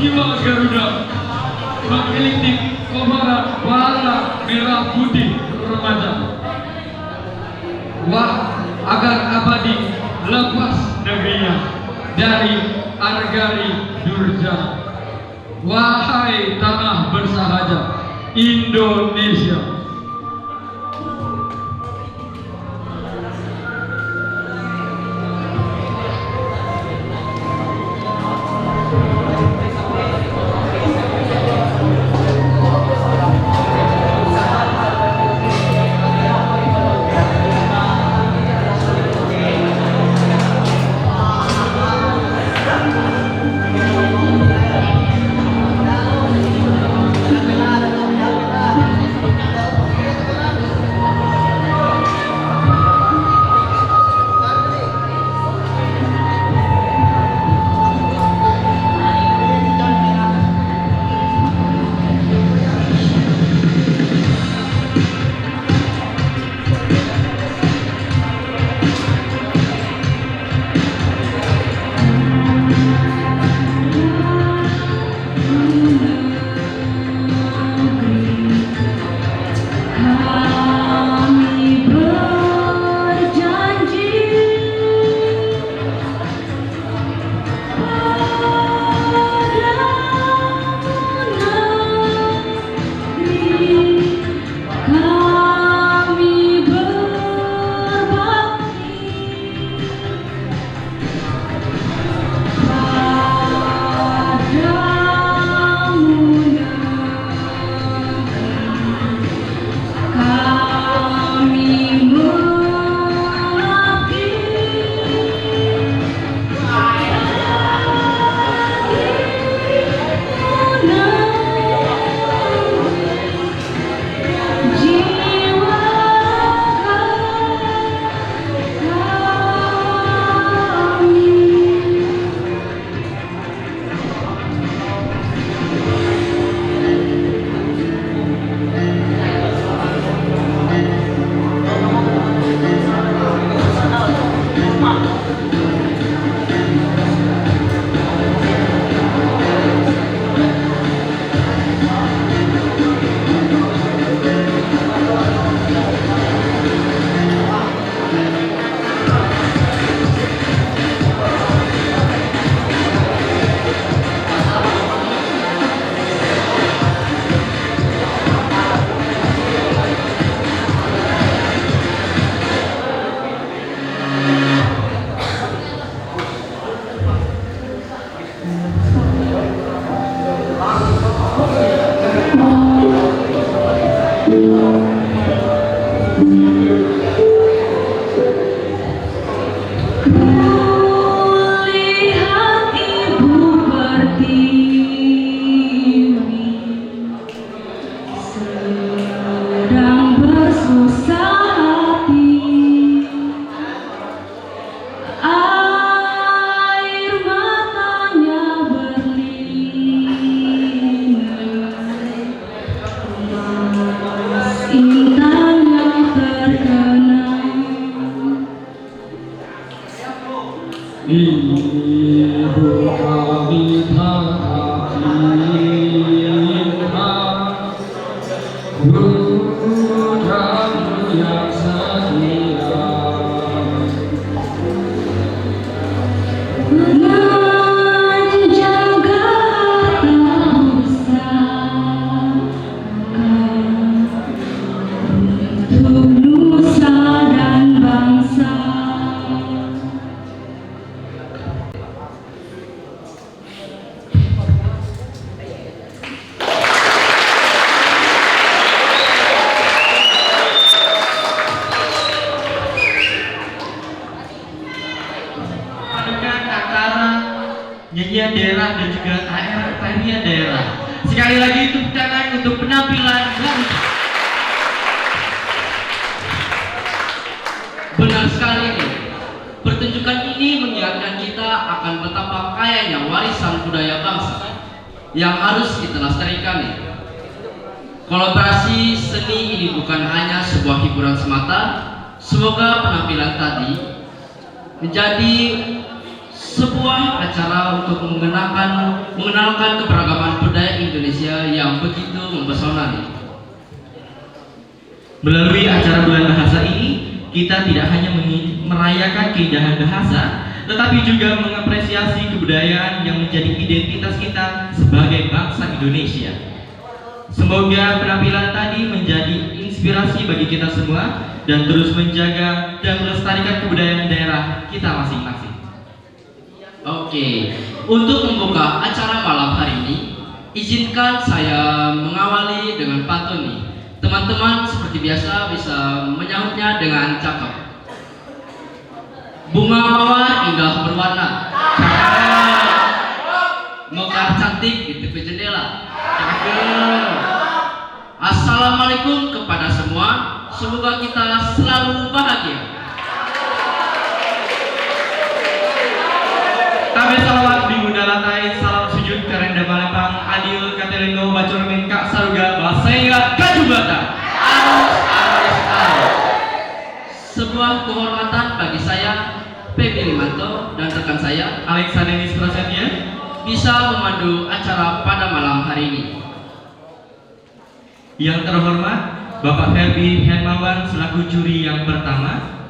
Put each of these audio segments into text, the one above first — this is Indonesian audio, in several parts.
Jiwa Garuda mengelitik kobaran warna merah putih remaja. Wah, agar abadi lepas negerinya dari Argari Durjana. Wahai tanah bersahaja Indonesia. nyanyian daerah dan juga tarian daerah. Sekali lagi tepuk tangan untuk penampilan baru. Benar sekali nih, pertunjukan ini mengingatkan kita akan betapa kayanya warisan budaya bangsa yang harus kita lestarikan nih. Kolaborasi seni ini bukan hanya sebuah hiburan semata. Semoga penampilan tadi menjadi sebuah acara untuk mengenalkan keberagaman budaya Indonesia yang begitu mempesona nih. Melalui acara Bulan Bahasa ini, kita tidak hanya merayakan keindahan bahasa, tetapi juga mengapresiasi kebudayaan yang menjadi identitas kita sebagai bangsa Indonesia. Semoga penampilan tadi menjadi inspirasi bagi kita semua dan terus menjaga dan melestarikan kebudayaan daerah kita masing-masing. Oke, untuk membuka acara malam hari ini, izinkan saya mengawali dengan pantun nih. Teman-teman seperti biasa bisa menyahutnya dengan cakep. Bunga mawar indah berwarna, cakep. Mekar cantik di tepi jendela, cakep. Assalamualaikum kepada semua, semoga kita selalu bahagia. Tabe salawat di bunda latai, salam sujud kerenda Palembang, adil katelengo bacor min kak saruga bahasa kajubata. Sebuah kehormatan bagi saya, Pepi Limanto dan rekan saya, Alexander Prasetya, bisa memandu acara pada malam hari ini. Yang terhormat Bapak Ferdi Hermawan selaku juri yang pertama,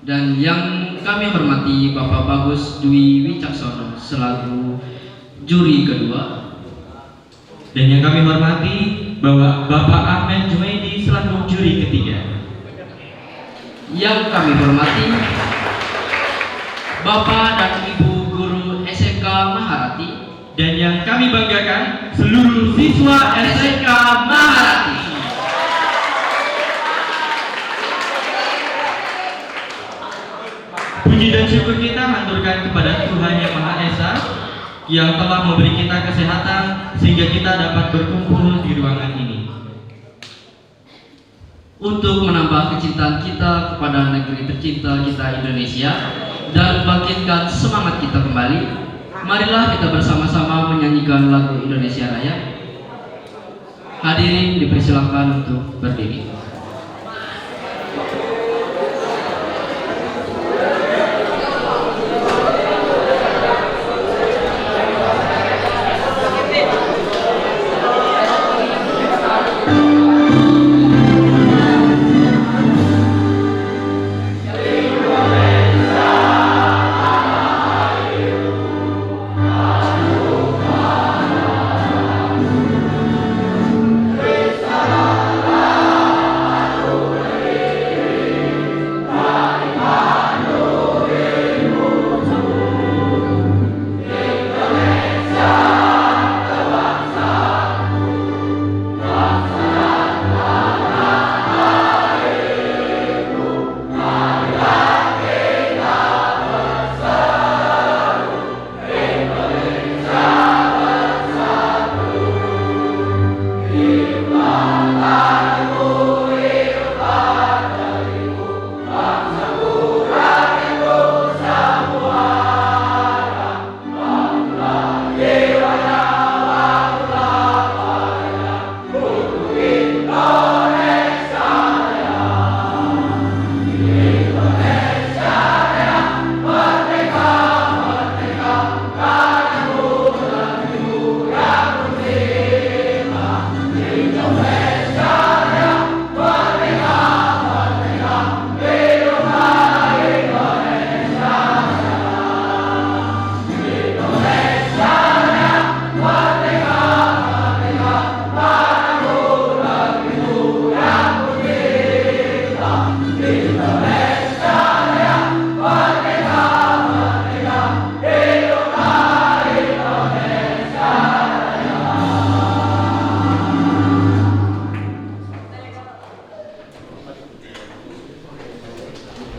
dan yang kami hormati Bapak Bagus Dwi Wicaksono selaku juri kedua, dan yang kami hormati Bapak Ahmed Jumaidi selaku juri ketiga. Yang kami hormati Bapak dan Ibu Guru SMK Maharati, dan yang kami banggakan seluruh siswa SMK Maharati. Puji dan syukur kita haturkan kepada Tuhan Yang Maha Esa yang telah memberi kita kesehatan sehingga kita dapat berkumpul di ruangan ini. Untuk menambah kecintaan kita kepada negeri tercinta kita Indonesia dan bangkitkan semangat kita kembali, marilah kita bersama-sama menyanyikan lagu Indonesia Raya. Hadirin dipersilakan untuk berdiri.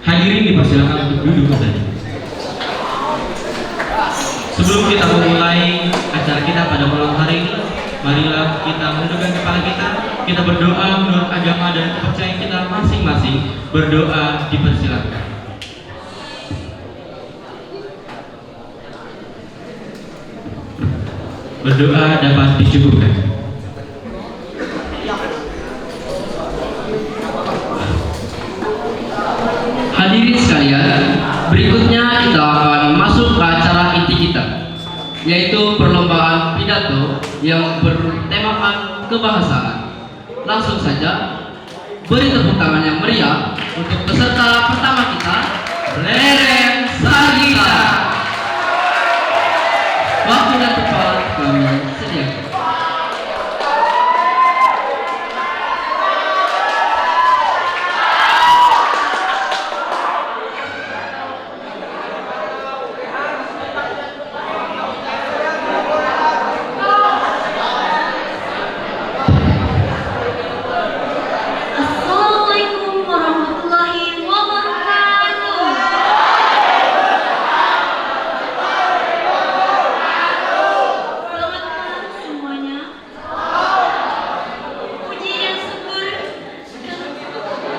Hadirin dipersilakan untuk duduk saja. Sebelum kita memulai acara kita pada malam hari ini, marilah kita menundukkan kepala kita berdoa menurut agama dan kepercayaan kita masing-masing. Berdoa dipersilakan. Berdoa dapat dicukupkan. Hadirin sekalian, berikutnya kita akan masuk ke acara inti kita, yaitu perlombaan pidato yang bertemakan kebahasaan. Langsung saja, beri tepuk tangan yang meriah untuk peserta pertama kita, Lereng Sagita. Waktu dan tempat kami sediakan. Assalamualaikum warahmatullahi wabarakatuh. Selamat malam semuanya. Puji dan syukur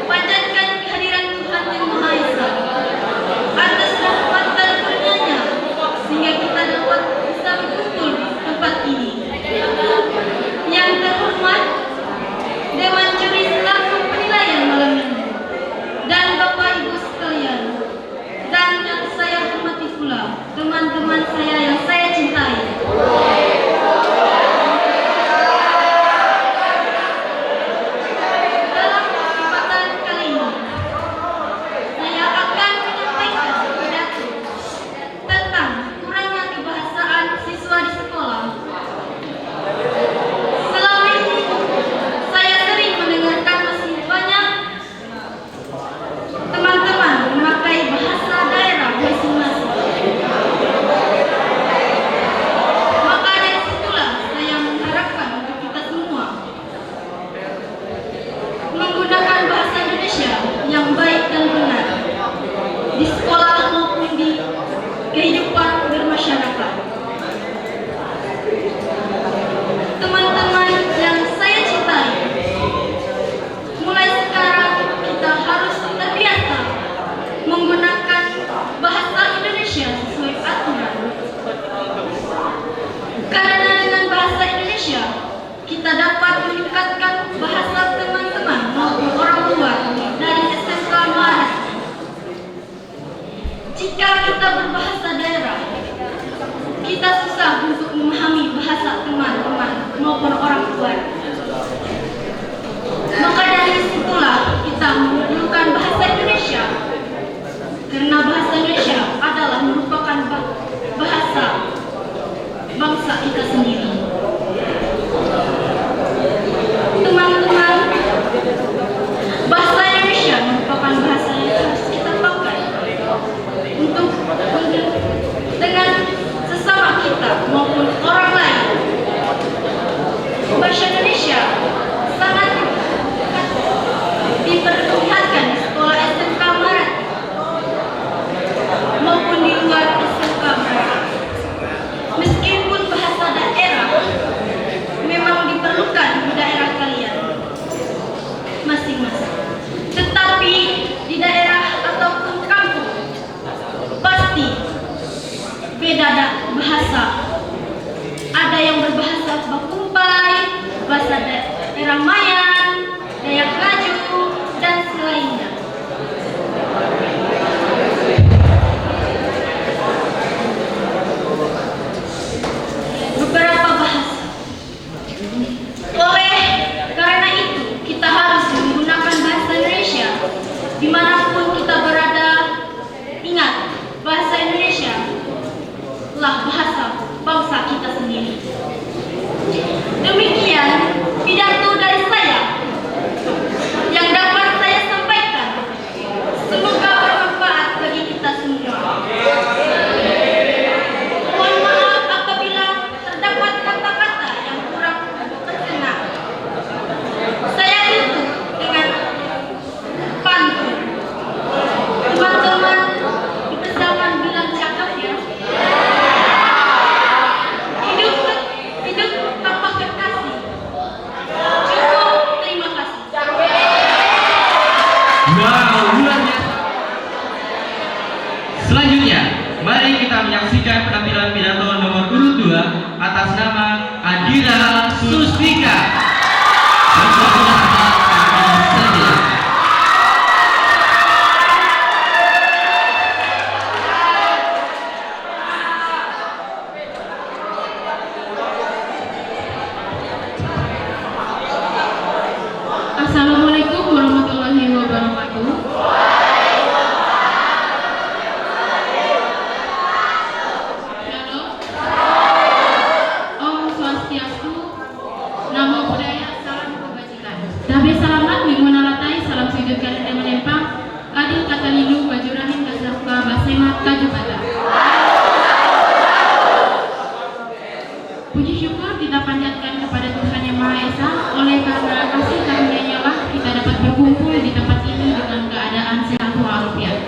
panjatkan kehadiran Tuhan Yang Maha Esa atas rahmat dan karunia-Nya sehingga kita dapat bisa berkumpul di tempat ini. Yang terhormat Dewan Juri selaku penilaian malam ini, dan Bapak Ibu sekalian, dan yang saya hormati pula teman-teman saya yang saya cintai. Dalam kesempatan kali ini, saya akan menyampaikan pidato tentang kurangnya kebahasaan siswa di sekolah. Selama ini, saya sering mendengarkan masih banyak teman-teman memakai bahasa daerah masing-masing. Maka dari situlah saya mengharapkan untuk kita semua menggunakan bahasa Indonesia yang baik dan benar di sekolah maupun di kehidupan bermasyarakat. Teman-teman yang saya cintai, mulai sekarang kita harus terbiasa menggunakan bahasa Indonesia sesuai aturan. Karena dengan bahasa Indonesia, kita dapat meningkatkan bahasa teman-teman maupun orang luar dari SMK Maret. Jika kita berbahasa daerah, kita susah untuk memahami bahasa teman-teman maupun orang luar. Maka dari situlah kita memerlukan bahasa Indonesia, karena bahasa Indonesia adalah merupakan bahasa bangsa kita sendiri. Teman-teman, bahasa Indonesia merupakan bahasa yang harus kita pakai untuk dengan sesama kita maupun orang lain. Bahasa Indonesia sangat diperlihatkan di sekolah SMK Maret maupun di luar SMK Maret. Meskipun bahasa daerah memang diperlukan di daerah kalian masing-masing, tetapi di daerah ataupun kampung pasti beda bahasa. Ada yang berbahasa Bakumpai, bahasa daerah Mayan, Dayak Ngaju, dan selainnya. Beberapa bahasa. Oleh karena itu, kita harus menggunakan bahasa Indonesia dimanapun kita berada. Ingat, bahasa Indonesia lah bahasa bangsa kita sendiri. Demikian pidato dari saya yang dapat saya sampaikan. Semoga bermanfaat bagi kita semua. Mohon maaf apabila terdapat kata-kata yang kurang terkena. Saya tutup dengan pantun. Teman-teman dipersilakan bilang cakap ya. Hidup tanpa kekasih. Cukup, terima kasih. Wow, luar biasa. Selanjutnya, mari kita menyaksikan penampilan pidato nomor urut 2 atas nama Adira Sustika. Assalamualaikum warahmatullahi wabarakatuh. Puji syukur kita panjatkan kepada Tuhan Yang Maha Esa, oleh karena kasih karunia-Nya lah kita dapat berkumpul di tempat ini dengan keadaan sehat walafiat.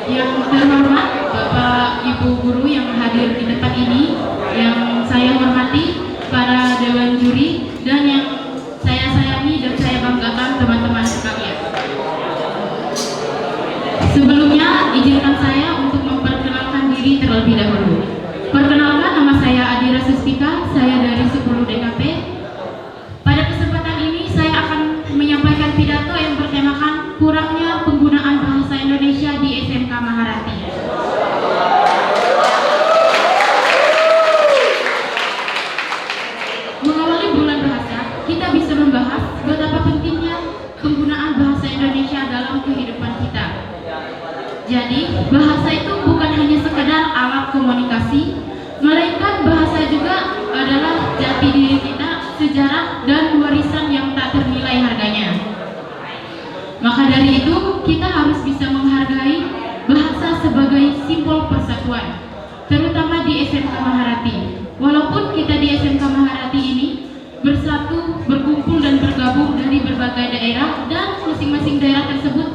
Yang terhormat Bapak Ibu guru yang hadir di tempat ini, yang saya hormati para dewan juri, dan yang saya sayangi dan saya banggakan teman-teman sekalian. Sebelumnya izinkan saya untuk memperkenalkan diri terlebih dahulu. Perkenalkan, nama saya Adira Suspika, saya dari 10 DKP. Pada kesempatan ini saya akan menyampaikan pidato yang bertemakan kurangnya penggunaan bahasa Indonesia di SMK Maharati. Mengawali bulan bahasa, kita bisa membahas betapa pentingnya penggunaan bahasa Indonesia dalam kehidupan kita. Jadi, bahasa itu bukan hanya sekedar alat komunikasi, melainkan bahasa juga adalah jati diri kita, sejarah, dan warisan yang tak ternilai harganya. Maka dari itu, kita harus bisa menghargai bahasa sebagai simbol persatuan, terutama di SMK Maharati. Walaupun kita di SMK Maharati ini bersatu, berkumpul, dan bergabung dari berbagai daerah, dan masing-masing daerah tersebut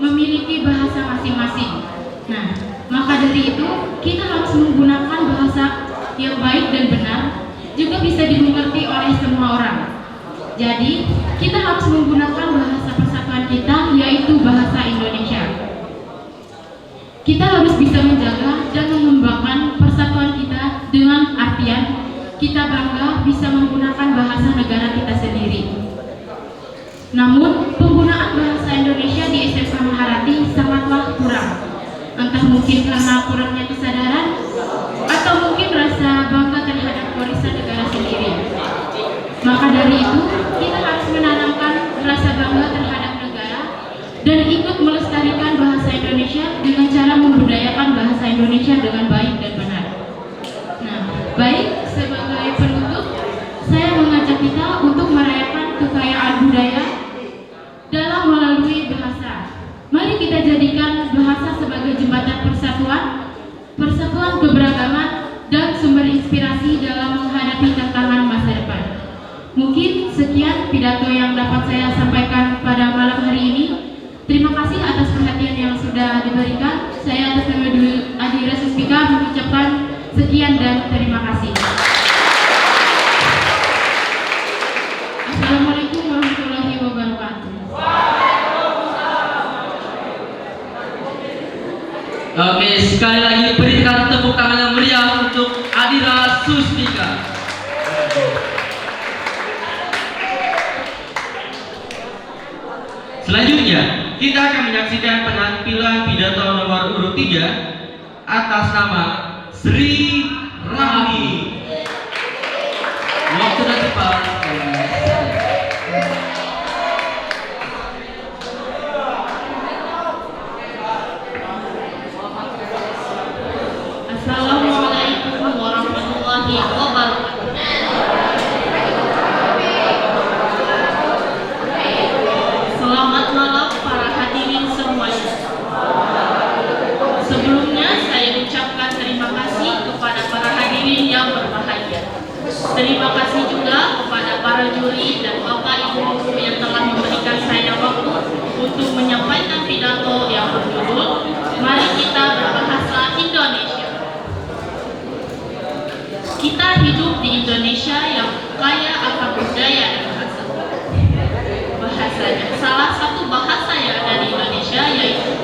memiliki bahasa masing-masing. Nah, maka dari itu kita harus menggunakan bahasa yang baik dan benar, juga bisa dimengerti oleh semua orang. Jadi, kita harus menggunakan bahasa persatuan kita, yaitu bahasa Indonesia. Kita harus bisa menjaga dan mengembangkan persatuan kita dengan artian kita bangga bisa menggunakan bahasa negara kita sendiri. Namun, penggunaan bahasa Indonesia di SMK Maharati sangatlah kurang. Entah mungkin karena kurangnya kesadaran, atau mungkin rasa bangga terhadap warisan negara sendiri. Maka dari itu, kita harus menanamkan rasa bangga terhadap negara dan ikut melestarikan bahasa Indonesia dengan cara membudayakan bahasa Indonesia dengan baik dan benar. Nah, baik, sebagai penutup, saya mengajak kita untuk merayakan kekayaan budaya dalam melalui bahasa. Mari kita jadikan bahasa sebagai jembatan persatuan keberagaman, dan sumber inspirasi dalam menghadapi tantangan masa depan. Mungkin sekian pidato yang dapat saya sampaikan pada malam hari ini. Terima kasih atas perhatian yang sudah diberikan. Saya atas nama Adira Suspika mengucapkan sekian dan terima kasih. Assalamualaikum warahmatullahi wabarakatuh. Oke, sekali lagi berikan tepuk tangan yang meriah untuk Adira Suspika. Selanjutnya, kita akan menyaksikan penampilan pidato nomor urut 3 atas nama Sri Rahmi. Waktu dan cepat. Assalamualaikum warahmatullahi wabarakatuh. Selamat malam para hadirin semuanya. Sebelumnya saya ucapkan terima kasih kepada para hadirin yang berbahagia. Terima kasih juga kepada para juri dan bapak ibu guru yang telah memberikan saya waktu untuk menyampaikan pidato yang berjudul Mari Kita Berbahasa Indonesia. Kita hidup di Indonesia yang kaya akan budaya dan bahasa. Bahasanya, salah satu bahasa yang ada di Indonesia yaitu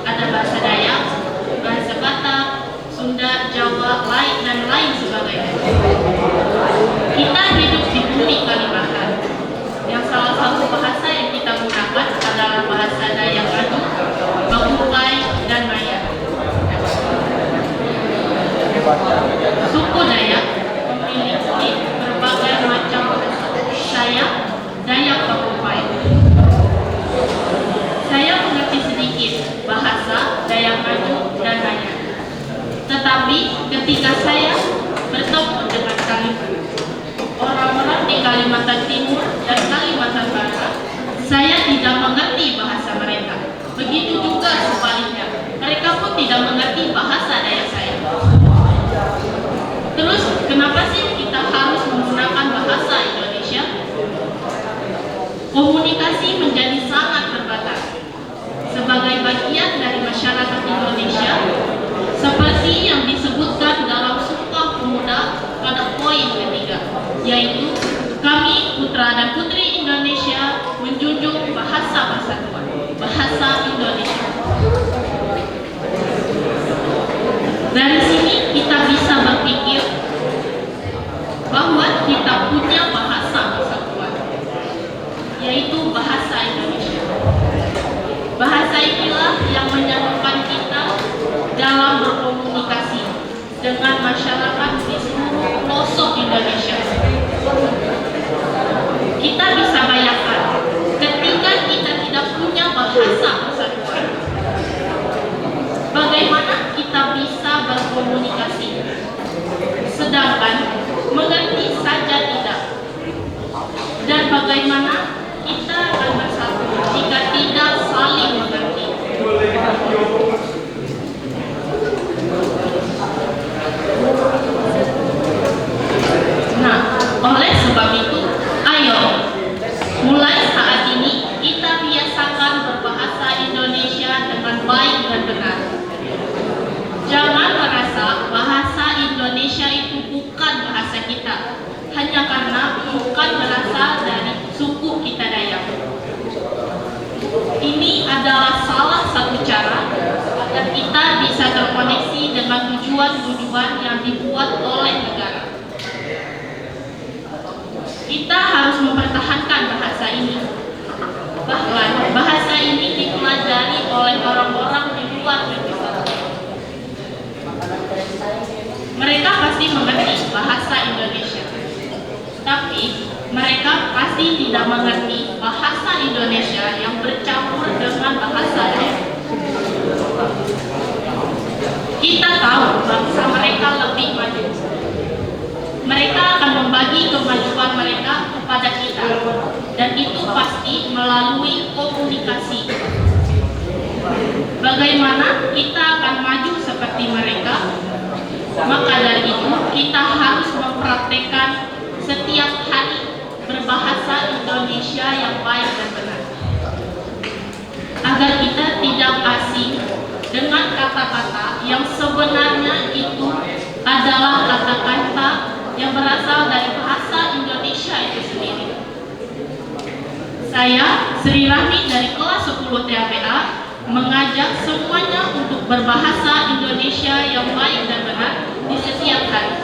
ada bahasa Dayak, bahasa Batak, Sunda, Jawa, dan lain sebagainya. Kita hidup di bumi Kalimantan, yang salah satu bahasa yang kita gunakan adalah bahasa Dayak Ngadu, Bakupai, dan Maya. Suku Dayak memiliki berbagai macam bahasa. Saya Dayak Bakupai. Saya mengerti sedikit bahasa Dayak Ngadu dan Maya. Tetapi ketika saya bertemu Kenapa sih kita harus menggunakan bahasa Indonesia? Komunikasi menjadi sangat terbatas. Sebagai bagian dari masyarakat Indonesia, seperti yang disebutkan dalam Sumpah Pemuda pada poin ketiga, yaitu kami putra dan putri Indonesia menjunjung bahasa persatuan, bahasa Indonesia. Dari sini kita bisa berpikir bahwa kita punya bahasa persatuan, yaitu bahasa Indonesia. Bahasa inilah yang menyatukan kita dalam berkomunikasi dengan masyarakat di seluruh pelosok Indonesia. Kita bisa bayangkan, ketika kita tidak punya bahasa persatuan, bagaimana kita bisa berkomunikasi? Sedangkan mengerti saja tidak. Dan bagaimana kita akan bersatu jika tidak saling mengerti? Nah, oleh sebab itu, ayo mulai saat ini kita biasakan berbahasa Indonesia dengan baik dan benar. Jangan merasa bahasa Indonesia itu bukan bahasa kita hanya karena bukan berasal dari suku kita Dayak. Ini adalah salah satu cara agar kita bisa terkoneksi dengan tujuan-tujuan yang dibuat oleh negara. Kita harus mempertahankan bahasa ini. Bahkan bahasa ini dipelajari oleh orang-orang di luar negeri. Mereka pasti mengerti bahasa Indonesia, tapi mereka pasti tidak mengerti bahasa Indonesia yang bercampur dengan bahasa lain. Kita tahu bangsa mereka lebih maju. Mereka akan membagi kemajuan mereka kepada kita, dan itu pasti melalui komunikasi. Bagaimana kita akan maju seperti mereka? Maka dari itu kita harus mempraktekkan setiap hari berbahasa Indonesia yang baik dan benar, agar kita tidak asing dengan kata-kata yang sebenarnya itu adalah kata-kata yang berasal dari bahasa Indonesia itu sendiri. Saya, Sri Rahmi dari kelas 10 TAPA, mengajak semuanya untuk berbahasa Indonesia yang baik dan benar di setiap hari.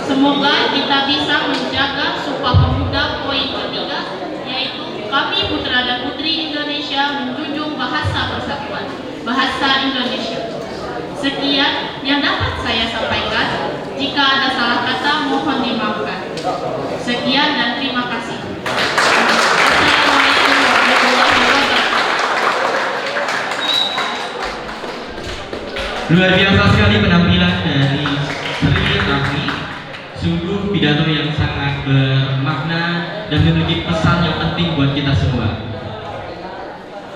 Semoga kita bisa menjaga Sumpah Pemuda poin ketiga, yaitu kami putra dan putri Indonesia menjunjung bahasa persatuan, bahasa Indonesia. Sekian yang dapat saya sampaikan. Jika ada salah kata, mohon dimaafkan. Sekian dan terima kasih. Assalamualaikum warahmatullahi wabarakatuh. Luar biasa sekali penampilan dari Sri Rahmi. Sungguh pidato yang sangat bermakna dan memiliki pesan yang penting buat kita semua.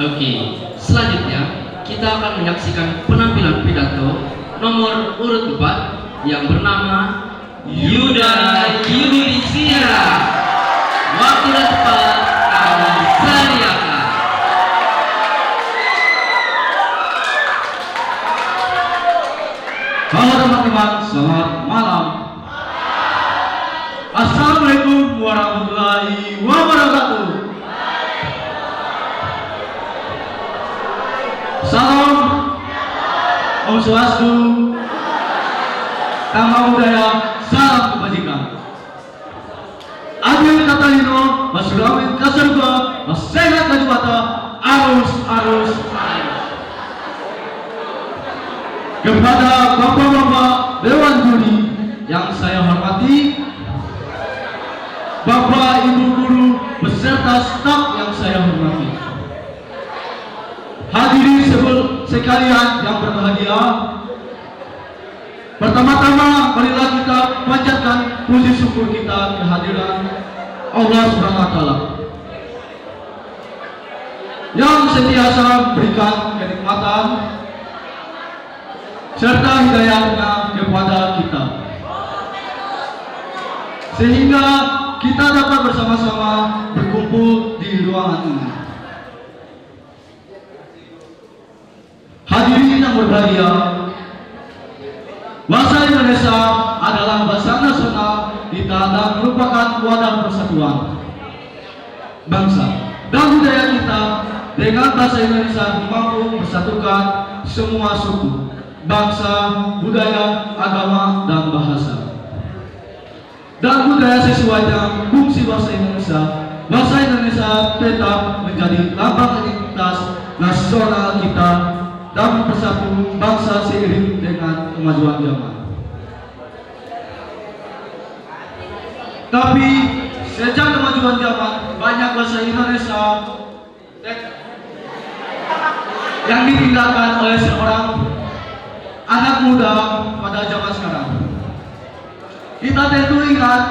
Oke, selanjutnya kita akan menyaksikan penampilan pidato nomor urut 4 yang bernama Yuda Yudhistira. Waktu dan tempat kami sediakan. Halo teman-teman, selamat malam. Assalamualaikum warahmatullahi wabarakatuh. Salam, Om Swastiastu, Nama Budaya, salam kebajikan. Adil kata Lino, Masulamin kasurga, Masehat kajuwata, arus. Kepada Bapak-Bapak Dewan Juri yang saya hormati, Bapak Ibu Guru beserta staf yang saya hormati, hadirin sekalian yang berbahagia, pertama-tama marilah kita panjatkan puji syukur kita kehadiran Allah SWT yang sentiasa berikan kenikmatan serta hidayahnya kepada kita. sehingga kita dapat bersama-sama berkumpul di ruangan ini. Hadirin yang berbahagia, bahasa Indonesia adalah bahasa nasional kita dan merupakan wadah persatuan bangsa dan budaya kita. Dengan bahasa Indonesia mampu bersatukan semua suku, bangsa, budaya, agama, dan bahasa. Dan budaya sesuai dengan fungsi bahasa Indonesia. Bahasa Indonesia tetap menjadi lambang identitas nasional kita dan bersatu bangsa seiring dengan kemajuan zaman. Tapi sejak kemajuan zaman, banyak bahasa Indonesia yang ditinggalkan oleh seorang anak muda pada zaman sekarang. Kita tentu ingat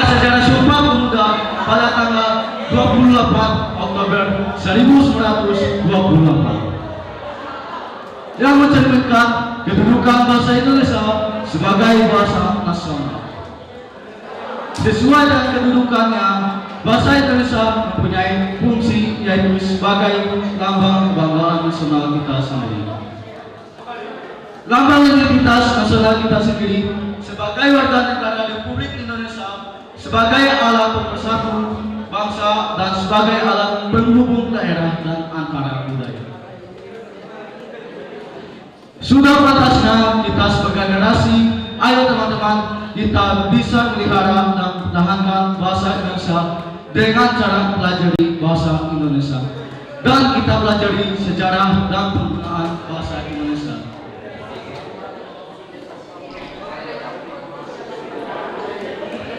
sejarah Sumpah Pemuda pada tanggal 28 Oktober 1928 yang mencerminkan kedudukan bahasa Indonesia sebagai bahasa nasional. Sesuai dengan kedudukannya, bahasa Indonesia mempunyai fungsi yaitu sebagai lambang kebanggaan nasional kita sendiri. Lambang identitas nasional kita sendiri sebagai warga negara Republik Indonesia, sebagai alat pemersatu bangsa dan sebagai alat penghubung daerah dan antara budaya. Sudah pantasnya kita sebagai generasi, ayo teman-teman, kita bisa melihara dan pertahankan bahasa Indonesia dengan cara pelajari bahasa Indonesia dan kita pelajari sejarah dan penggunaan bahasa Indonesia.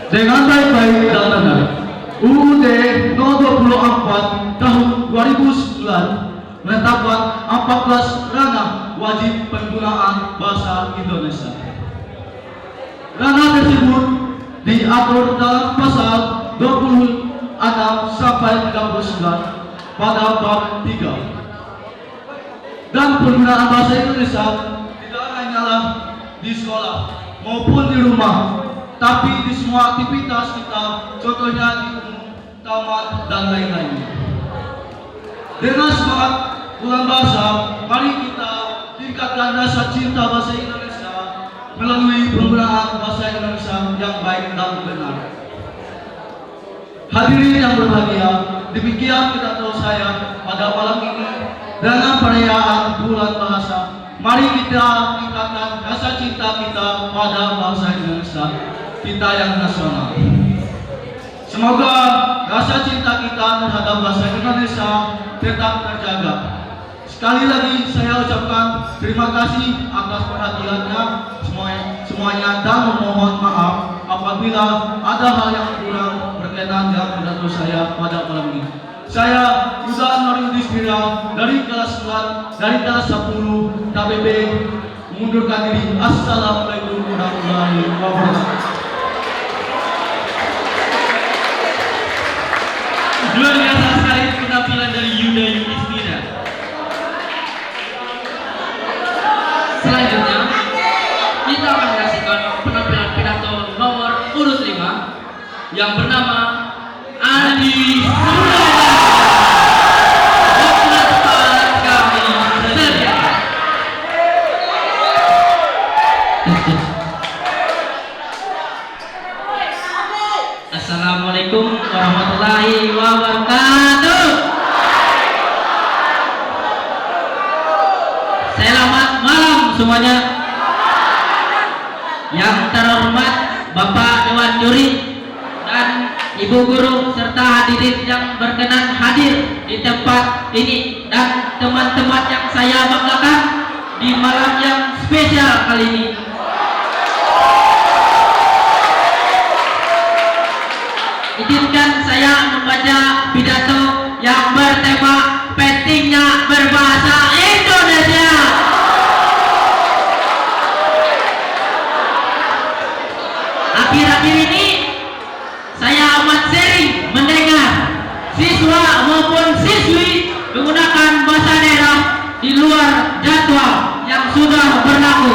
Dengan baik-baik dan benar, UUD No 24 tahun 2009 menetapkan 14 ranah wajib penggunaan bahasa Indonesia. Ranah tersebut diatur dalam pasal 26 sampai 39 pada bab 3. Dan penggunaan bahasa Indonesia tidak hanyalah di sekolah maupun di rumah, tapi di semua aktivitas kita, contohnya di taman dan lain-lainnya. Dengan semangat bulan bahasa, mari kita tingkatkan rasa cinta bahasa Indonesia melalui penggunaan bahasa Indonesia yang baik dan benar. Hadirin yang berbahagia, demikian pidato saya pada malam ini dengan perayaan bulan bahasa. Mari kita tingkatkan rasa cinta kita pada bahasa Indonesia kita yang nasional. Semoga rasa cinta kita terhadap bahasa Indonesia tetap terjaga. Sekali lagi saya ucapkan terima kasih atas perhatiannya semuanya dan memohon maaf apabila ada hal yang kurang berkenan dengan pidato saya pada malam ini. Saya Yuda Nurudismira dari kelas 9 dari kelas 10 KBB mengundurkan diri. Assalamualaikum warahmatullahi wabarakatuh. Luar biasa sekali penampilan dari Yuda Yudhistira. Selanjutnya, kita akan menyaksikan penampilan pidato nomor urut 5 yang bernama Adi Suraya. Assalamualaikum warahmatullahi wabarakatuh. Selamat malam semuanya. Yang terhormat Bapak Dewan Juri dan Ibu Guru serta hadirin yang berkenan hadir di tempat ini dan teman-teman yang saya banggakan di malam yang spesial kali ini. Izinkan saya membaca pidato yang bertema pentingnya berbahasa Indonesia. Akhir-akhir ini saya amat sering mendengar siswa maupun siswi menggunakan bahasa daerah di luar jadwal yang sudah berlaku.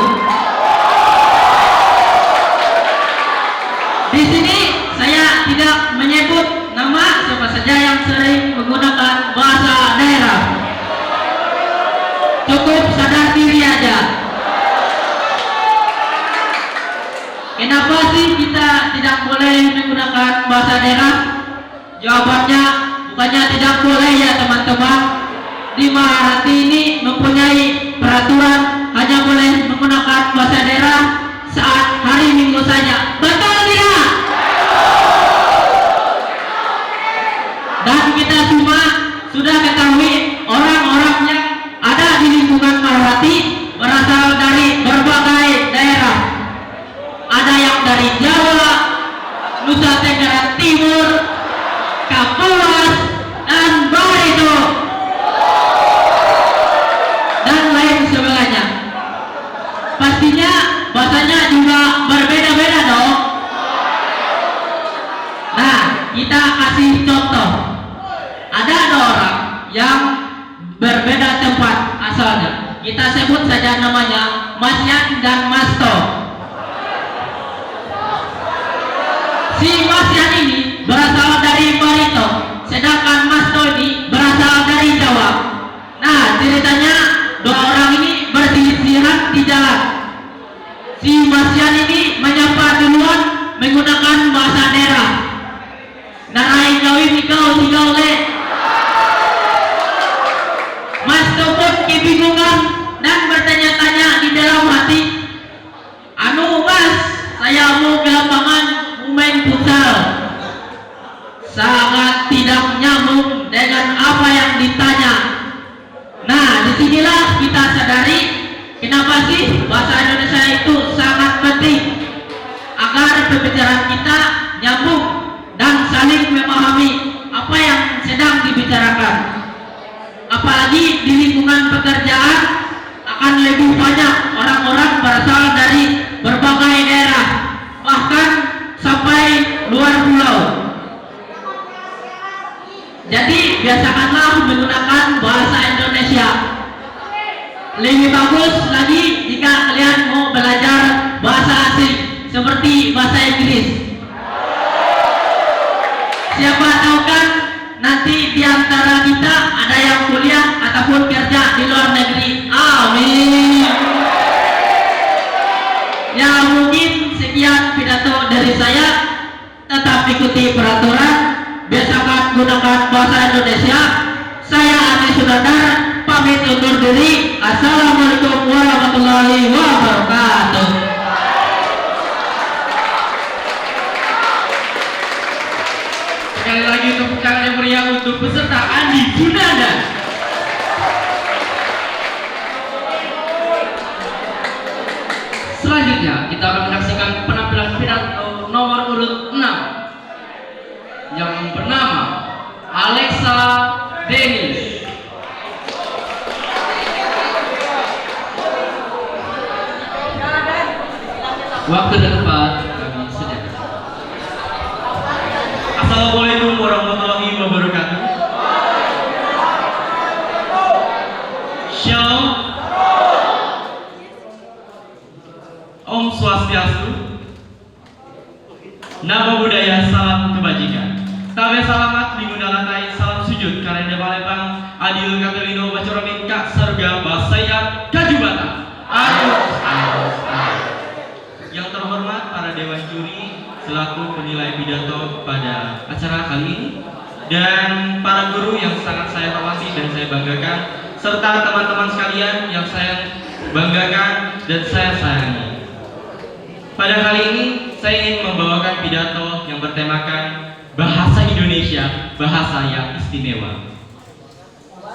Di sini saya tidak menyebut nama siapa saja yang sering menggunakan bahasa daerah. Cukup sadar diri aja. Kenapa sih kita tidak boleh menggunakan bahasa daerah? Jawabannya bukannya tidak boleh ya teman-teman. Di Maharati ini mempunyai peraturan hanya boleh menggunakan bahasa daerah saat hari Minggu saja. Betul tidak? Dan kita semua sudah ketahui orang-orang yang ada di lingkungan Maharati berasal dari berbagai daerah. Ada yang dari Jawa, Nusa Tenggara Timur, Kapuas, dan Barito, dan lain sebagainya. Pastinya bahasanya juga berbeda-beda dong. Nah, kita kasih contoh. Ada orang yang berbeda tempat asalnya. Kita sebut saja namanya Mas Yan dan Mas To. Si Mas Yan ini berasal dari Barito, sedangkan Mas To ini berasal dari Jawa. Nah, ceritanya dua orang ini bersisihan di jalan. Si Mas Yan ini menyapa duluan menggunakan bahasa daerah. Narai gawin ikau tinggal le. Mas To pun kebingungan dan bertanya-tanya di dalam hati, anu Mas, saya mau ke lapangan main futsal. Sangat tidak nyambung dengan apa yang ditanya. Nah, disinilah kita sadari kenapa sih bahasa Indonesia itu sangat penting agar pembicaraan kita nyambung dan saling memahami apa yang sedang dibicarakan. Apalagi di lingkungan pekerjaan akan lebih banyak orang-orang berasal dari berbagai daerah, bahkan sampai luar pulau. Jadi biasakanlah menggunakan bahasa Indonesia. Lebih bagus lagi jika kalian mau belajar bahasa asing seperti bahasa Inggris. Siapa tahu kan nanti di antara kita ada yang kuliah ataupun kerja di luar negeri. Amin. Ya, mungkin sekian pidato dari saya. Tetap ikuti peraturan, biasakan gunakan bahasa Indonesia. Saya Ani Sudandar pamit undur diri. Assalamualaikum warahmatullahi wabarakatuh. Sekali lagi tepuk tangan yang meriah untuk peserta Andi Gunanda. Selanjutnya kita akan menyaksikan penampilan pidato nomor urut 6 yang bernama Alexa Denis. Waktu dan tempat kami sediakan. Assalamualaikum warahmatullahi wabarakatuh. Shalom. Om Swastiastu. Namo Buddhaya, salam kebajikan. Tabe salamat linguna lantai, salam sujud karena Palembang, adil katolino bacoromin kak serga basayat kajubata. Yang terhormat para dewan juri selaku penilai pidato pada acara kali ini, dan para guru yang sangat saya hormati dan saya banggakan, serta teman-teman sekalian yang saya banggakan dan saya sayangi. Pada kali ini saya ingin membawakan pidato yang bertemakan bahasa Indonesia, bahasa yang istimewa.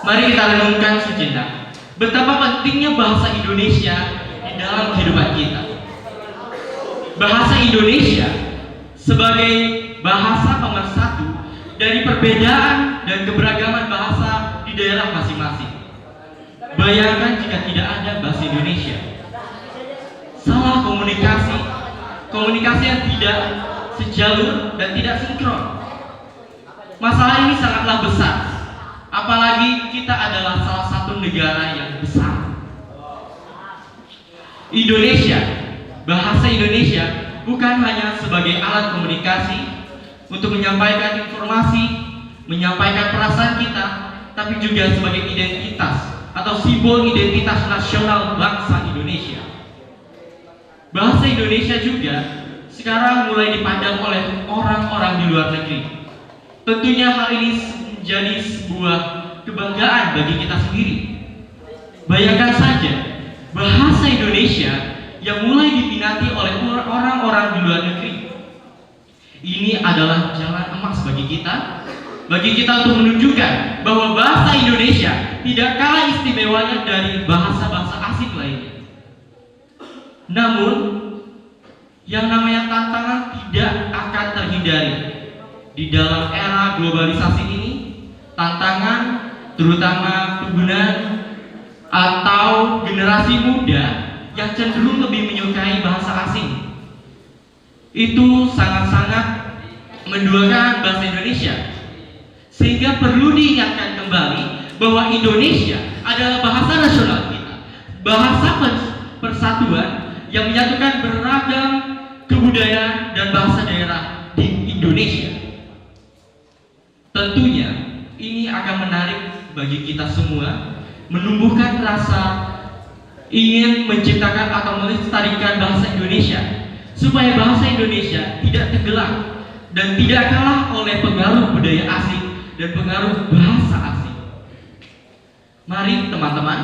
Mari kita renungkan sejenak betapa pentingnya bahasa Indonesia di dalam kehidupan kita. Bahasa Indonesia sebagai bahasa pemersatu dari perbedaan dan keberagaman bahasa di daerah masing-masing. Bayangkan jika tidak ada bahasa Indonesia, salah komunikasi yang tidak sejalur dan tidak sinkron. Masalah ini sangatlah besar, apalagi kita adalah salah satu negara yang besar. Indonesia, bahasa Indonesia bukan hanya sebagai alat komunikasi untuk menyampaikan informasi, menyampaikan perasaan kita, tapi juga sebagai identitas atau simbol identitas nasional bangsa Indonesia. Bahasa Indonesia juga sekarang mulai dipandang oleh orang-orang di luar negeri. Tentunya hal ini menjadi sebuah kebanggaan bagi kita sendiri. Bayangkan saja, bahasa Indonesia yang mulai diminati oleh orang-orang di luar negeri. Ini adalah jalan emas bagi kita untuk menunjukkan bahwa bahasa Indonesia tidak kalah istimewanya dari bahasa-bahasa asing lainnya. Namun, yang namanya tantangan tidak akan terhindari. Di dalam era globalisasi ini, tantangan terutama penggunaan atau generasi muda yang cenderung lebih menyukai bahasa asing itu sangat-sangat menduakan bahasa Indonesia, sehingga perlu diingatkan kembali bahwa Indonesia adalah bahasa nasional kita, bahasa persatuan yang menyatukan beragam kebudayaan dan bahasa daerah di Indonesia. Tentunya ini akan menarik bagi kita semua, menumbuhkan rasa ingin menciptakan atau melestarikan bahasa Indonesia, supaya bahasa Indonesia tidak tenggelam dan tidak kalah oleh pengaruh budaya asing dan pengaruh bahasa asing. Mari teman-teman,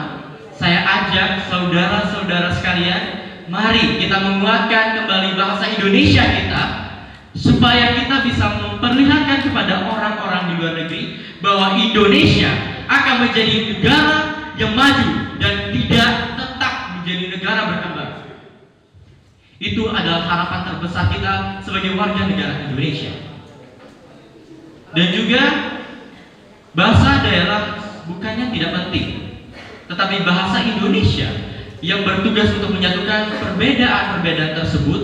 saya ajak saudara-saudara sekalian, mari kita menguatkan kembali bahasa Indonesia kita, supaya kita bisa memperlihatkan kepada orang-orang di luar negeri bahwa Indonesia akan menjadi negara yang maju dan tidak tetap menjadi negara berkembang. Itu adalah harapan terbesar kita sebagai warga negara Indonesia. Dan juga bahasa daerah bukannya tidak penting, tetapi bahasa Indonesia yang bertugas untuk menyatukan perbedaan-perbedaan tersebut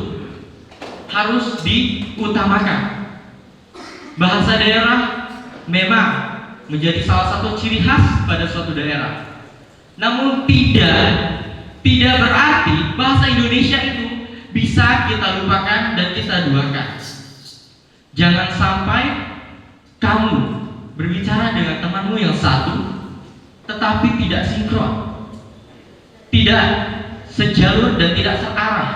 harus diutamakan. Bahasa daerah memang menjadi salah satu ciri khas pada suatu daerah. Namun tidak berarti bahasa Indonesia itu bisa kita lupakan dan kita duakan. Jangan sampai kamu berbicara dengan temanmu yang satu tetapi tidak sinkron, tidak sejalur dan tidak searah,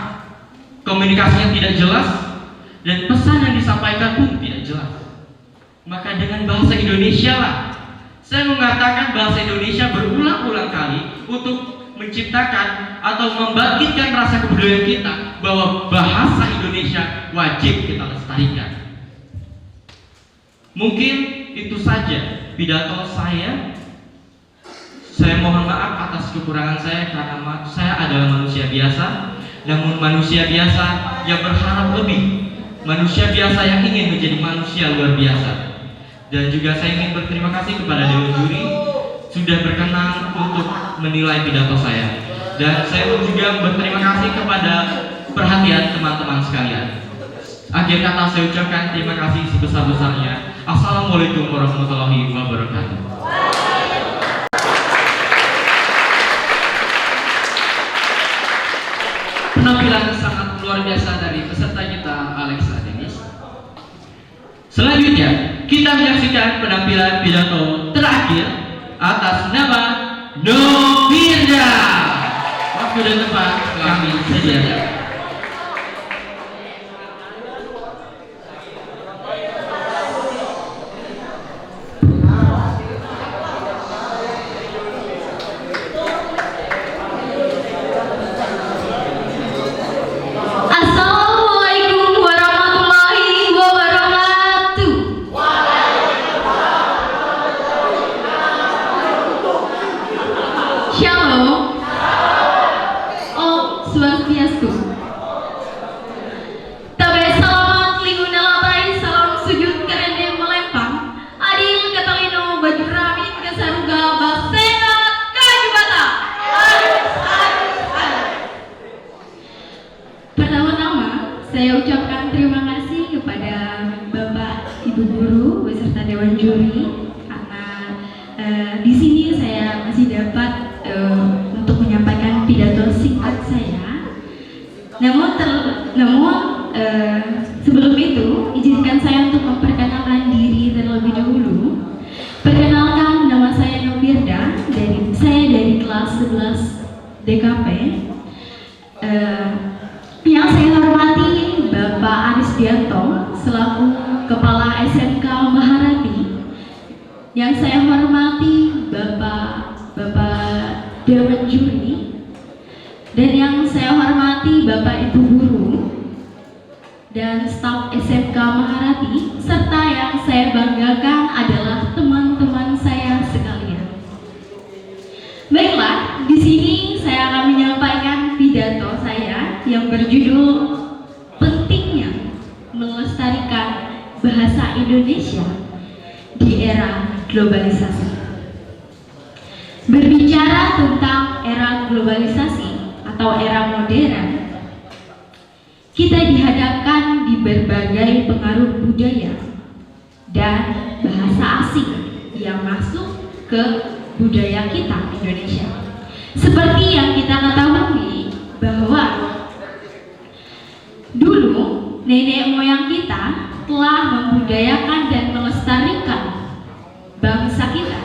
komunikasinya tidak jelas, dan pesan yang disampaikan pun tidak jelas. Maka dengan bahasa Indonesia lah, saya mengatakan bahasa Indonesia berulang-ulang kali untuk menciptakan atau membangkitkan rasa kebudayaan kita bahwa bahasa Indonesia wajib kita lestarikan. Mungkin itu saja pidato saya. Saya mohon maaf atas kekurangan saya karena saya adalah manusia biasa, namun manusia biasa yang berharap lebih, manusia biasa yang ingin menjadi manusia luar biasa. Dan juga saya ingin berterima kasih kepada Dewan Juri sudah berkenan untuk menilai pidato saya. Dan saya juga berterima kasih kepada perhatian teman-teman sekalian. Akhir kata saya ucapkan terima kasih sebesar-besarnya. Assalamualaikum warahmatullahi wabarakatuh. Penampilan sangat luar biasa dari peserta kita, Alex Adenis. Selanjutnya, kita menyaksikan penampilan pidato terakhir atas nama Novira. Waktu dan tempat kami sediakan. Assalamualaikum warahmatullahi wabarakatuh. Shalom. Om Swastiastu. Tabe salamat linguna latai, salam sujud kerende melempang. Adil katalino baju ramin kasaruga basena kajubata. Pertama-tama saya ucapkan terima kasih kepada Bapak Ibu Guru beserta Dewan Juri karena di sini saya masih dapat untuk menyampaikan pidato singkat saya Sebelum itu, izinkan saya untuk memperkenalkan diri terlebih dahulu. Perkenalkan, nama saya Nobirda, saya dari kelas 11 DKP. Yang saya hormati Bapak Arisdianto selaku Kepala SMK Maharati. Yang saya hormati Bapak Dewan Juri, dan yang saya hormati Bapak Ibu Guru dan staf SMK Maharati, serta yang saya banggakan adalah teman-teman saya sekalian. Baiklah, di sini saya akan menyampaikan pidato saya yang berjudul pentingnya melestarikan bahasa Indonesia di era globalisasi. Berbicara tentang era globalisasi atau era modern, kita dihadapkan di berbagai pengaruh budaya dan bahasa asing yang masuk ke budaya kita Indonesia. Seperti yang kita ketahui bahwa dulu nenek moyang kita telah membudayakan dan melestarikan bangsa kita,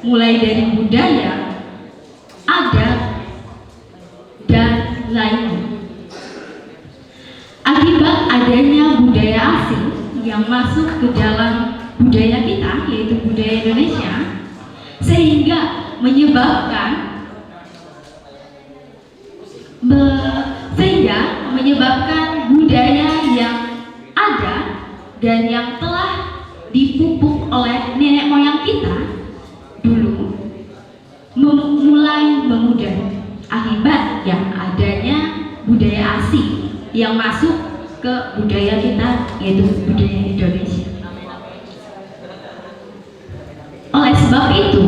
mulai dari budaya, adat, dan lainnya. Akibat adanya budaya asing yang masuk ke dalam budaya kita, yaitu budaya Indonesia, sehingga menyebabkan budaya yang ada dan yang telah dipupuk oleh nenek moyang kita dulu mulai memudar akibat yang adanya budaya asing yang masuk ke budaya kita, yaitu budaya Indonesia. Oleh sebab itu,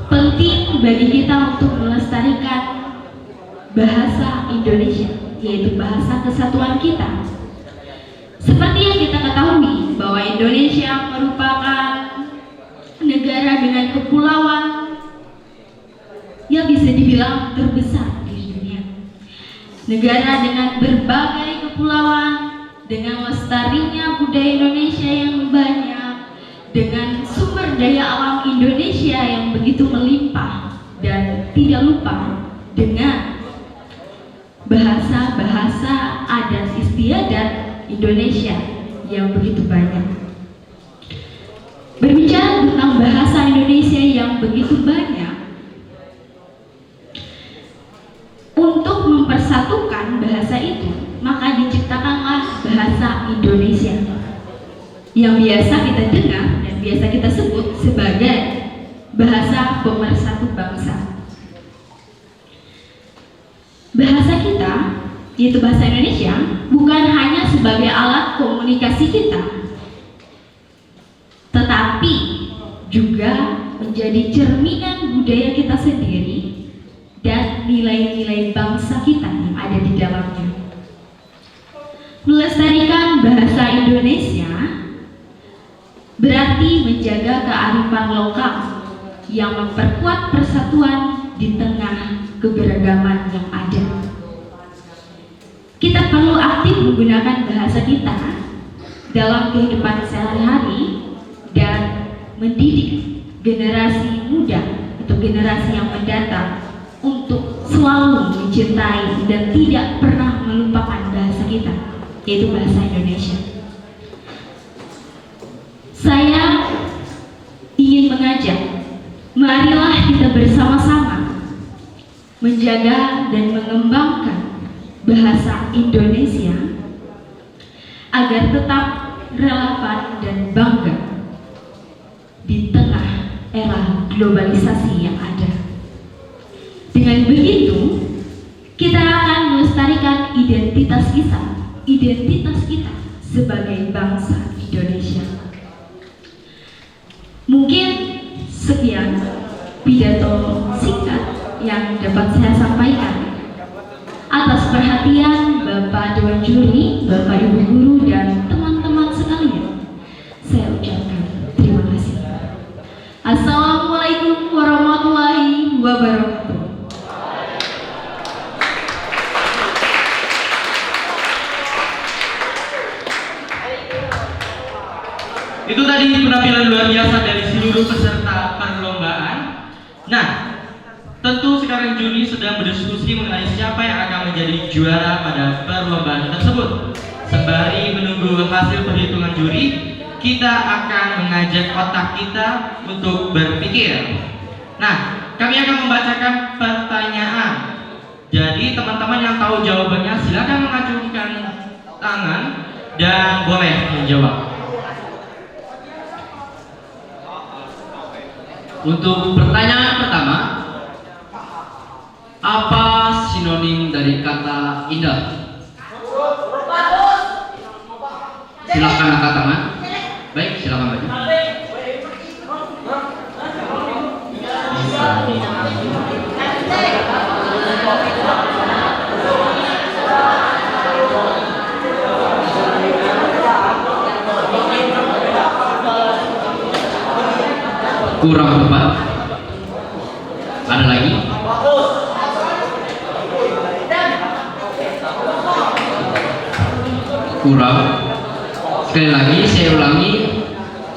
penting bagi kita untuk melestarikan bahasa Indonesia, yaitu bahasa kesatuan kita. Seperti yang kita ketahui bahwa Indonesia merupakan negara dengan kepulauan yang bisa dibilang terbesar di dunia. Negara dengan berbagai kepulauan, dengan lestarinya budaya Indonesia yang banyak, dengan sumber daya alam Indonesia yang begitu melimpah, dan tidak lupa dengan bahasa-bahasa adat istiadat Indonesia yang begitu banyak. Berbicara tentang bahasa Indonesia yang begitu banyak, untuk mempersatukan bahasa itu, maka diciptakanlah bahasa Indonesia yang biasa kita dengar dan biasa kita sebut sebagai bahasa pemersatu bangsa. Bahasa kita, yaitu bahasa Indonesia, bukan hanya sebagai alat komunikasi kita, tetapi juga menjadi cerminan budaya kita sendiri dan nilai-nilai bangsa kita yang ada di dalamnya. Melestarikan bahasa Indonesia berarti menjaga kearifan lokal yang memperkuat persatuan di tengah keberagaman yang ada. Kita perlu aktif menggunakan bahasa kita dalam kehidupan sehari-hari dan mendidik generasi muda atau generasi yang mendatang untuk selalu mencintai dan tidak pernah melupakan bahasa kita, yaitu bahasa Indonesia. Saya ingin mengajak, marilah kita bersama-sama menjaga dan mengembangkan bahasa Indonesia agar tetap relevan dan bangga di tengah era globalisasi yang ada. Dengan begitu, kita akan melestarikan identitas kita sebagai bangsa Indonesia. Mungkin sekian pidato singkat yang dapat saya sampaikan. Atas perhatian Bapak Dewan Juri, Bapak Ibu Guru, dan teman-teman sekalian, saya ucapkan terima kasih. Assalamualaikum warahmatullahi wabarakatuh. Itu tadi penampilan luar biasa dari seluruh peserta perlombaan. Nah, tentu sekarang juri sedang berdiskusi mengenai siapa yang akan menjadi juara pada perlombaan tersebut. Sembari menunggu hasil perhitungan juri, kita akan mengajak otak kita untuk berpikir. Nah, kami akan membacakan pertanyaan. Jadi teman-teman yang tahu jawabannya silakan mengacungkan tangan dan boleh menjawab. Untuk pertanyaan pertama, apa sinonim dari kata indah? Silakan angkat tangan. Baik, silakan maju. Kurang tepat. Ada lagi? Kurang. Sekali lagi saya ulangi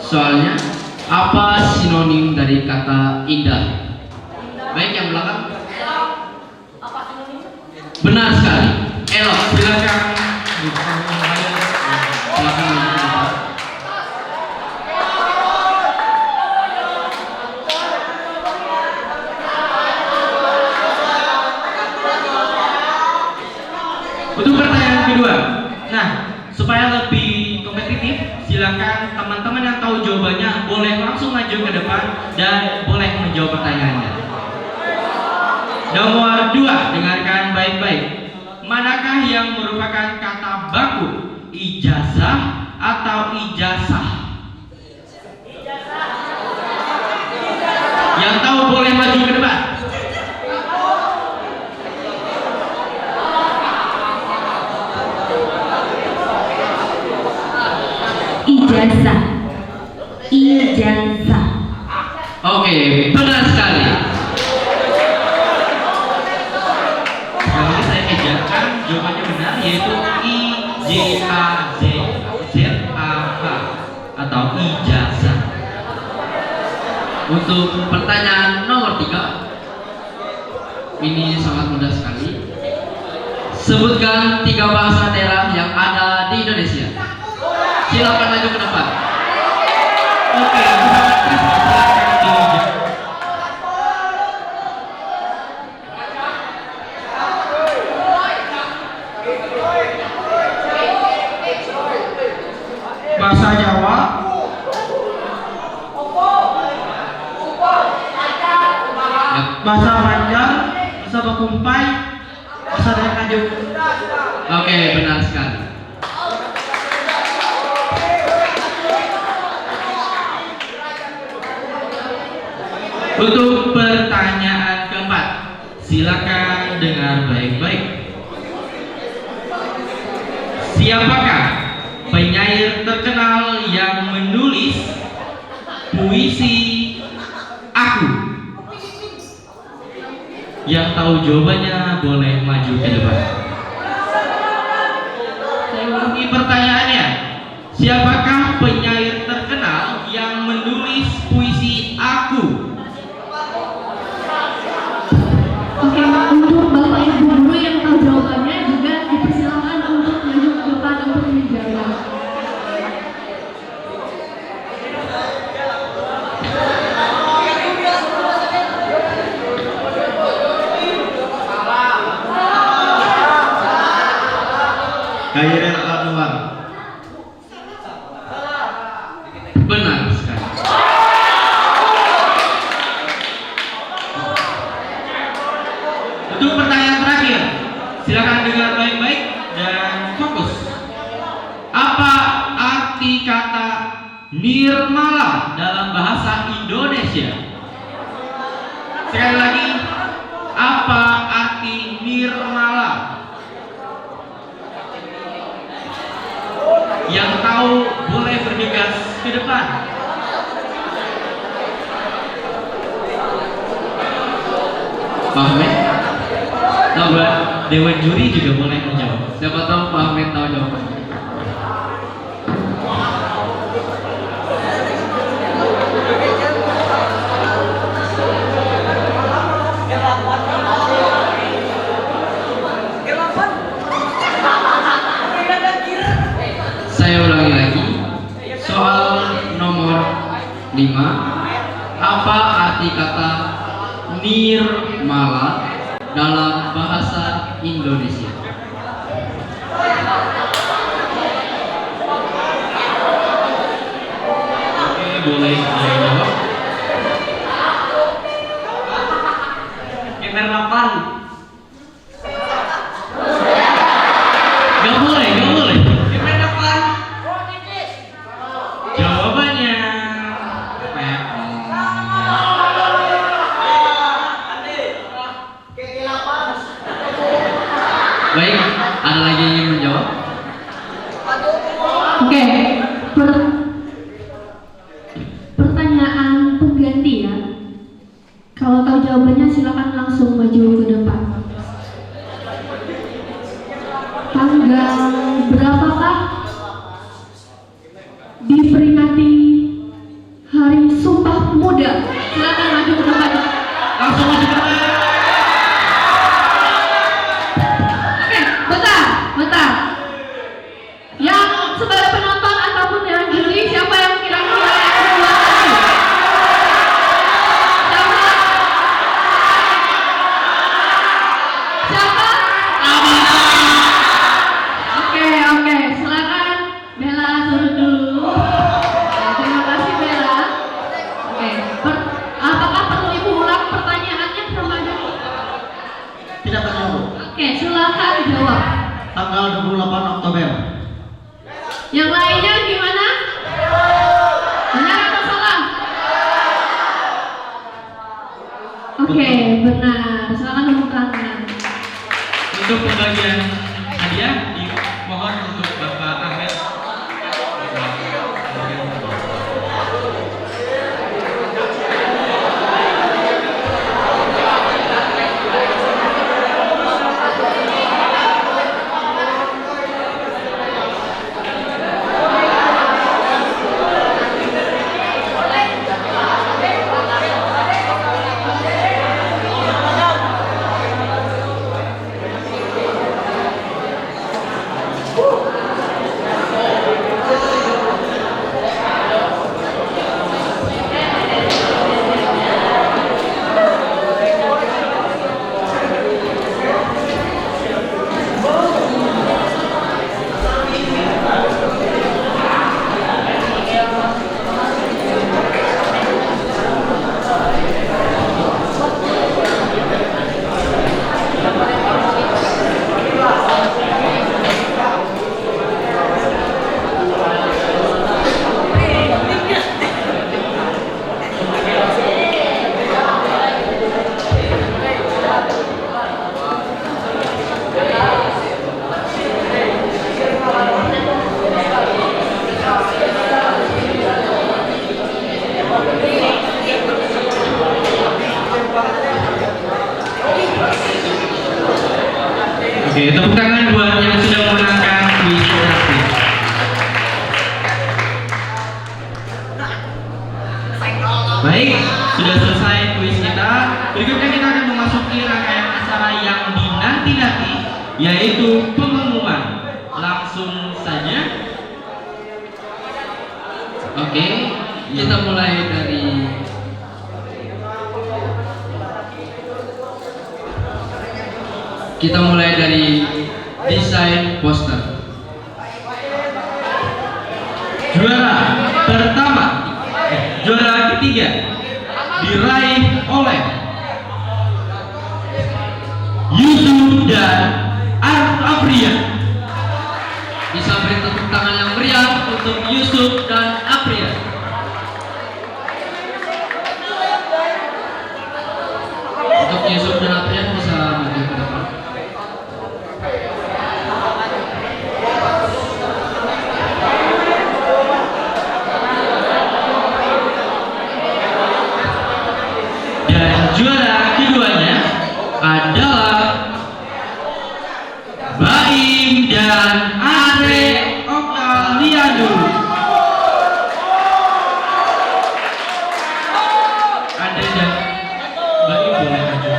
soalnya. Apa sinonim dari kata indah? Baik, yang belakang. Benar sekali. Elok. Silakan. Silakan. Untuk pertanyaan kedua, nah supaya lebih kompetitif, silakan teman-teman yang tahu jawabannya boleh langsung maju ke depan dan boleh menjawab pertanyaannya. Nomor 2, dengarkan baik-baik. Manakah yang merupakan kata baku, ijazah atau ijazah? Yang tahu boleh maju ke depan. Ijazah. Ijazah. Oke, benar sekali. Sekali lagi saya ejakan jawabannya benar, yaitu IJAZZAH atau ijazah. Untuk pertanyaan nomor 3, ini sangat mudah sekali. Sebutkan 3 bahasa daerah yang ada di Indonesia. Silakan maju ke depan. Oke, silakan dijawab. Bahasa Jawa, Ya. bahasa Banjar, bahasa Bakumpai, bahasa Dayak Ngajung. Oke, benar sekali. Untuk pertanyaan keempat, silakan dengar baik-baik. Siapakah penyair terkenal yang menulis puisi Aku? Yang tahu jawabannya boleh maju ke depan. Saya ulangi pertanyaannya. Siapakah penyair terkenal yang menulis puisi Aku? Oke, untuk Bapak Ibu guru yang tahu jawabannya juga dipersilakan untuk maju ke depan untuk menjawab. Khairil Anwar. Benar sekali. Untuk pertanyaan terakhir, silakan dengar baik-baik dan fokus. Apa arti kata nirmala dalam bahasa Indonesia? Sekali lagi, apa arti nirmala? Yang tahu boleh bergegas ke depan. Pak Ahmed, tahu nggak? Dewan juri juga boleh menjawab. Siapa tahu Pak Ahmed tahu jawabannya. Apa arti kata nirmala dalam bahasa Indonesia? Oke, boleh jawab. Kemer 8. Gak boleh, gak boleh. Kemer 8. Jawabannya Baik, ada lagi yang ingin menjawab? Oke, pertanyaan pengganti ya. Kalau tahu jawabannya silakan langsung maju ke depan. Tanggal berapakah diperingati Hari Sumpah Pemuda? Silakan maju ke depan. langsung maju ke depan. Oke, bentar. Yang sebagai penonton ataupun yang juri, siapa yang kira-kira yang kedua tadi? Siapa? Oke, silakan Bella turun dulu. Terima kasih Bella. Oke, apakah perlu ibu ulang pertanyaannya remaja? Tidak perlu. Oke, silakan jawab. Tanggal 28 Oktober. Yang lainnya gimana? Benar atau salah? Oke, benar. Silakan tepuk tangan. Untuk pembagian hadiah dimohon untuk Bapak Ahmed. Oke, tepuk tangan buat yang sudah memenangkan kuis gratis. Baik, sudah selesai kuis kita. Berikutnya kita akan memasuki rangkaian acara yang dinanti-nanti, yaitu pengumuman. Langsung saja. Oke, kita mulai dari desain poster. Juara ketiga diraih oleh Yusuf dan Afrian. Bisa beri tepuk tangan yang meriah untuk Yusuf dan April. Untuk Yusuf dan April bisa maju ke depan. Dan juara keduanya adalah Baim dan Andre Octaviano. Andre dan Baim boleh maju.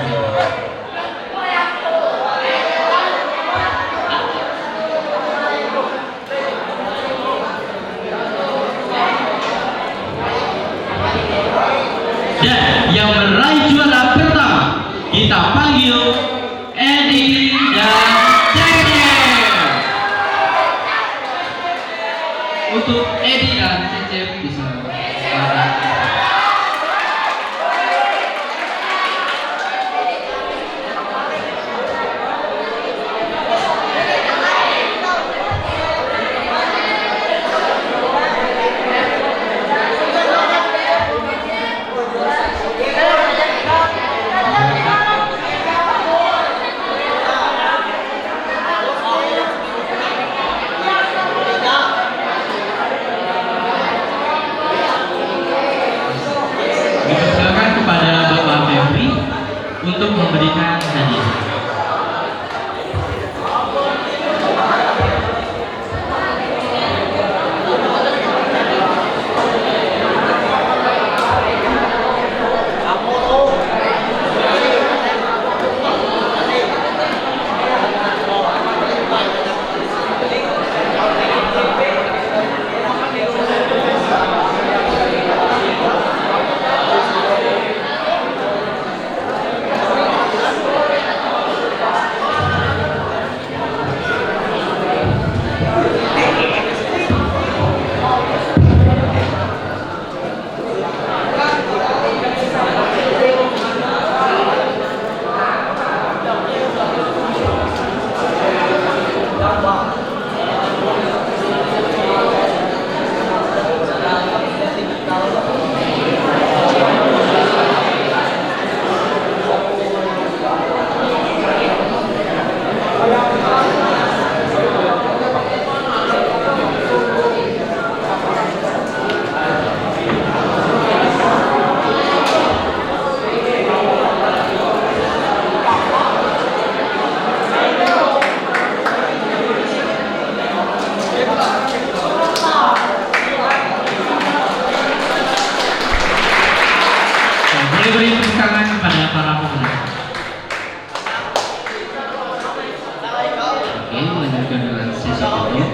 juga dengan sesi itu.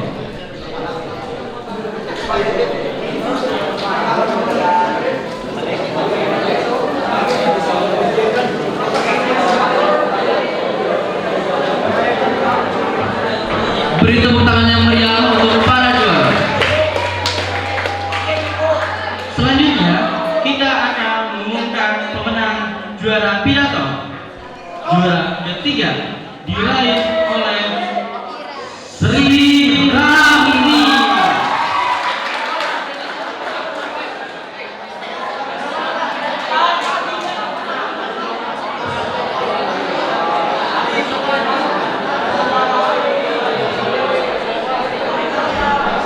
Beri tepuk tangan yang meriah untuk para juara. Selanjutnya, kita akan mengumumkan pemenang juara pidato. Juara ketiga diraih oleh Sri Rahmi.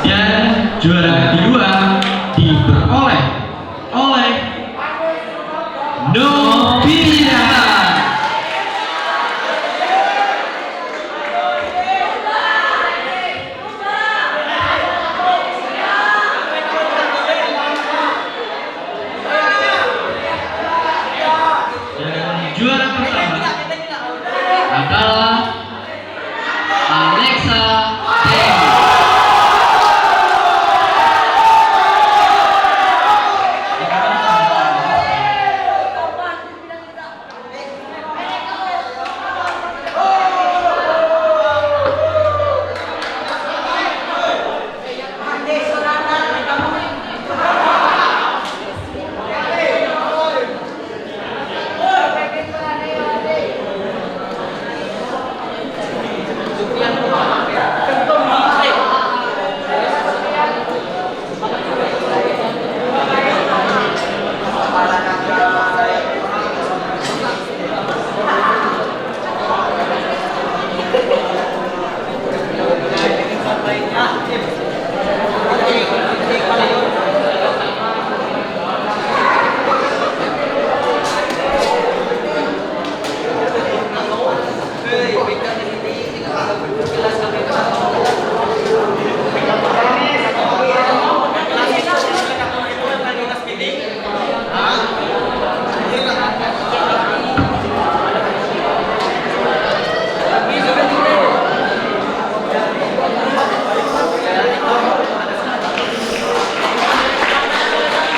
Dan juara kedua diperoleh oleh Novia. Dan juara pertama Adalah Alexa Dewi.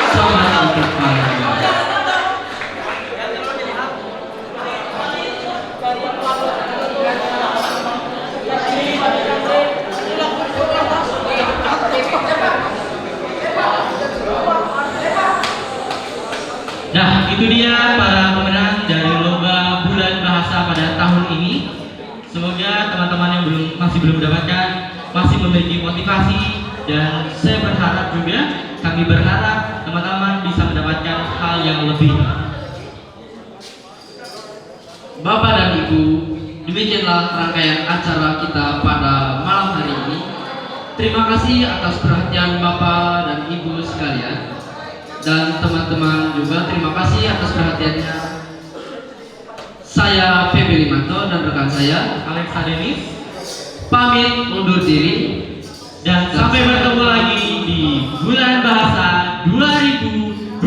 selamat untuk para juara. Nah, itu dia para pemenang dari lomba bulan bahasa pada tahun ini. Semoga teman-teman yang masih belum mendapatkan masih memiliki motivasi, dan saya berharap juga, kami berharap teman-teman bisa mendapatkan hal yang lebih. Bapak dan Ibu, demikianlah rangkaian acara kita pada malam hari ini. Terima kasih atas perhatian Bapak dan Ibu sekalian. Dan teman-teman juga terima kasih atas perhatiannya. Saya Feby Limanto dan rekan saya Alexa Denis, pamit undur diri. dan sampai bertemu lagi di bulan bahasa 2025.